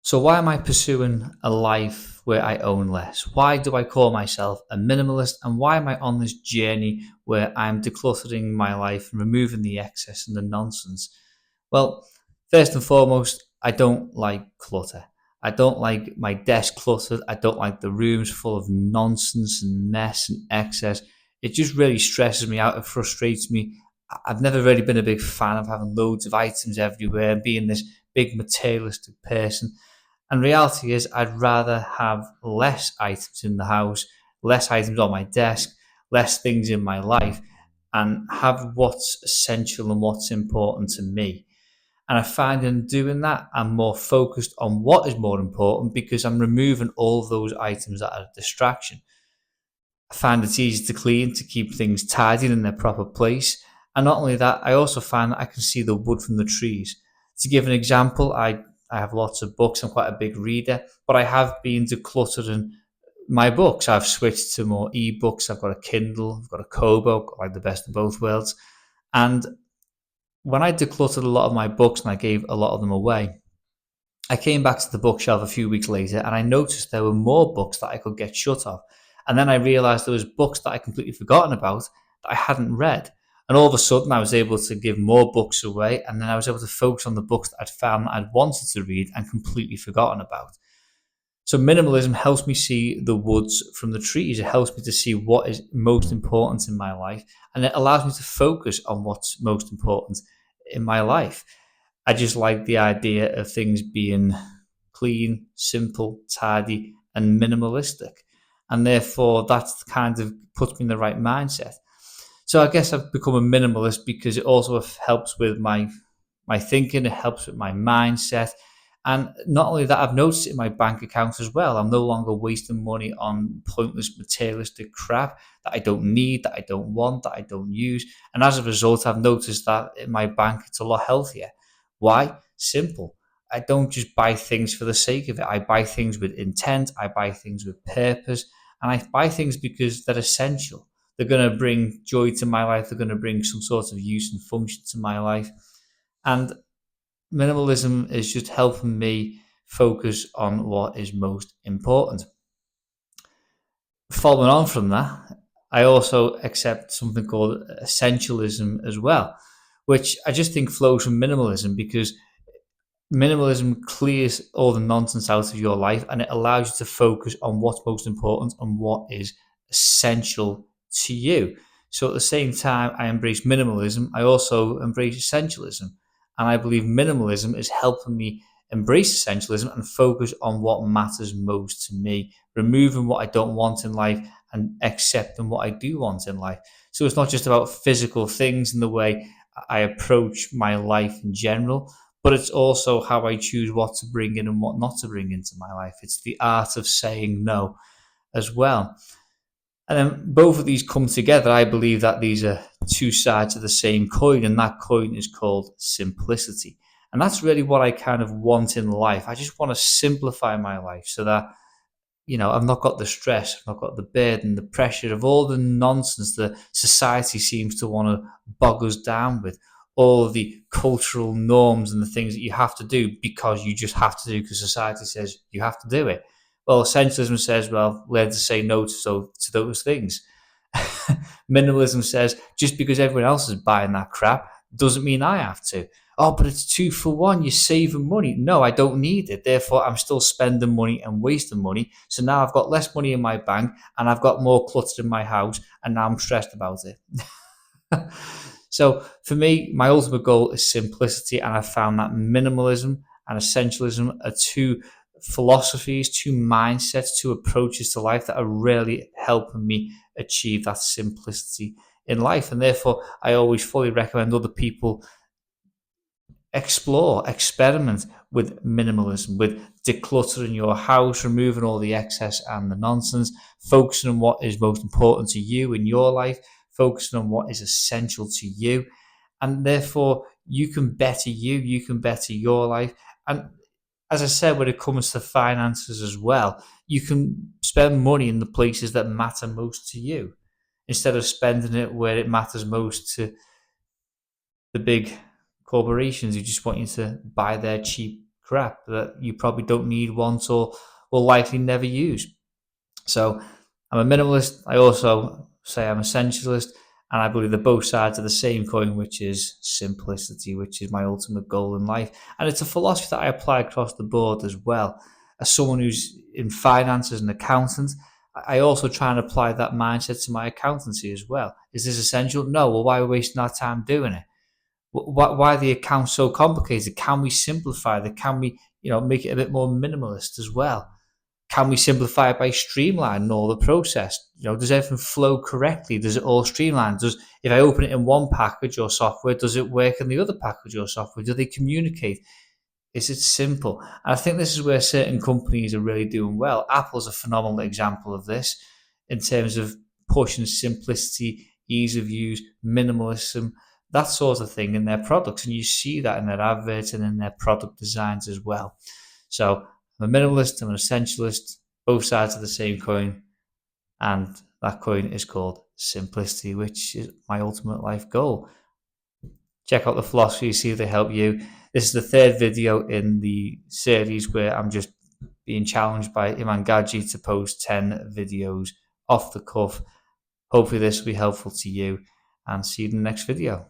So, why am I pursuing a life where I own less? Why do I call myself a minimalist? And why am I on this journey where I'm decluttering my life and removing the excess and the nonsense? Well, first and foremost, I don't like clutter. I don't like my desk cluttered. I don't like the rooms full of nonsense and mess and excess. It just really stresses me out. It frustrates me. I've never really been a big fan of having loads of items everywhere and being this big materialistic person. And reality is, I'd rather have less items in the house, less items on my desk, less things in my life, and have what's essential and what's important to me. And I find in doing that, I'm more focused on what is more important because I'm removing all of those items that are a distraction. I find it's easy to clean, to keep things tidy in their proper place. And not only that, I also find that I can see the wood from the trees. To give an example, I have lots of books. I'm quite a big reader, but I have been decluttering my books. I've switched to more ebooks. I've got a Kindle, I've got a Kobo, like the best of both worlds. And when I decluttered a lot of my books and I gave a lot of them away, I came back to the bookshelf a few weeks later and I noticed there were more books that I could get shut of. And then I realized there was books that I completely forgotten about that I hadn't read. And all of a sudden I was able to give more books away, and then I was able to focus on the books that I'd found that I'd wanted to read and completely forgotten about. So minimalism helps me see the woods from the trees. It helps me to see what is most important in my life, and it allows me to focus on what's most important in my life. I just like the idea of things being clean, simple, tidy, and minimalistic. And therefore, that's kind of puts me in the right mindset. So I guess I've become a minimalist because it also helps with my thinking. It helps with my mindset. And not only that, I've noticed it in my bank account as well. I'm no longer wasting money on pointless materialistic crap that I don't need, that I don't want, that I don't use. And as a result, I've noticed that in my bank, it's a lot healthier. Why? Simple. I don't just buy things for the sake of it. I buy things with intent. I buy things with purpose. And I buy things because they're essential. They're going to bring joy to my life. They're going to bring some sort of use and function to my life. And minimalism is just helping me focus on what is most important. Following on from that, I also accept something called essentialism as well, which I just think flows from minimalism because minimalism clears all the nonsense out of your life and it allows you to focus on what's most important and what is essential to you. So at the same time I embrace minimalism, I also embrace essentialism. And I believe minimalism is helping me embrace essentialism and focus on what matters most to me, removing what I don't want in life and accepting what I do want in life. So it's not just about physical things in the way I approach my life in general, but it's also how I choose what to bring in and what not to bring into my life. It's the art of saying no as well. And then both of these come together. I believe that these are two sides of the same coin, and that coin is called simplicity. And that's really what I kind of want in life. I just want to simplify my life so that, I've not got the stress, I've not got the burden, the pressure of all the nonsense that society seems to want to bog us down with. All of the cultural norms and the things that you have to do because you just have to do because society says you have to do it. Well, essentialism says, well, learn to say no to those things. Minimalism says, just because everyone else is buying that crap doesn't mean I have to. Oh, but it's 2 for 1. You're saving money. No, I don't need it. Therefore, I'm still spending money and wasting money. So now I've got less money in my bank and I've got more clutter in my house and now I'm stressed about it. So for me, my ultimate goal is simplicity. And I found that minimalism and essentialism are two philosophies, two mindsets, two approaches to life that are really helping me achieve that simplicity in life. And therefore, I always fully recommend other people explore, experiment with minimalism, with decluttering your house, removing all the excess and the nonsense, focusing on what is most important to you in your life, focusing on what is essential to you. And therefore, you can better you can better your life. And as I said, when it comes to finances as well, you can spend money in the places that matter most to you instead of spending it where it matters most to the big corporations who just want you to buy their cheap crap that you probably don't need, want, or will likely never use. So I'm a minimalist. I also say I'm essentialist, and I believe that both sides are the same coin, which is simplicity, which is my ultimate goal in life. And it's a philosophy that I apply across the board as well. As someone who's in finance, as an accountant, I also try and apply that mindset to my accountancy as well. Is this essential? No. Well, why are we wasting our time doing it? Why are the accounts so complicated? Can we simplify that? Can we, make it a bit more minimalist as well? Can we simplify it by streamlining all the process? Does everything flow correctly? Does it all streamline? If I open it in one package or software, does it work in the other package or software? Do they communicate? Is it simple? And I think this is where certain companies are really doing well. Apple's a phenomenal example of this in terms of pushing simplicity, ease of use, minimalism, that sort of thing in their products. And you see that in their adverts and in their product designs as well. So I'm a minimalist, I'm an essentialist, both sides of the same coin. And that coin is called simplicity, which is my ultimate life goal. Check out the philosophy, see if they help you. This is the third video in the series where I'm just being challenged by Iman Gadzhi to post 10 videos off the cuff. Hopefully this will be helpful to you, and see you in the next video.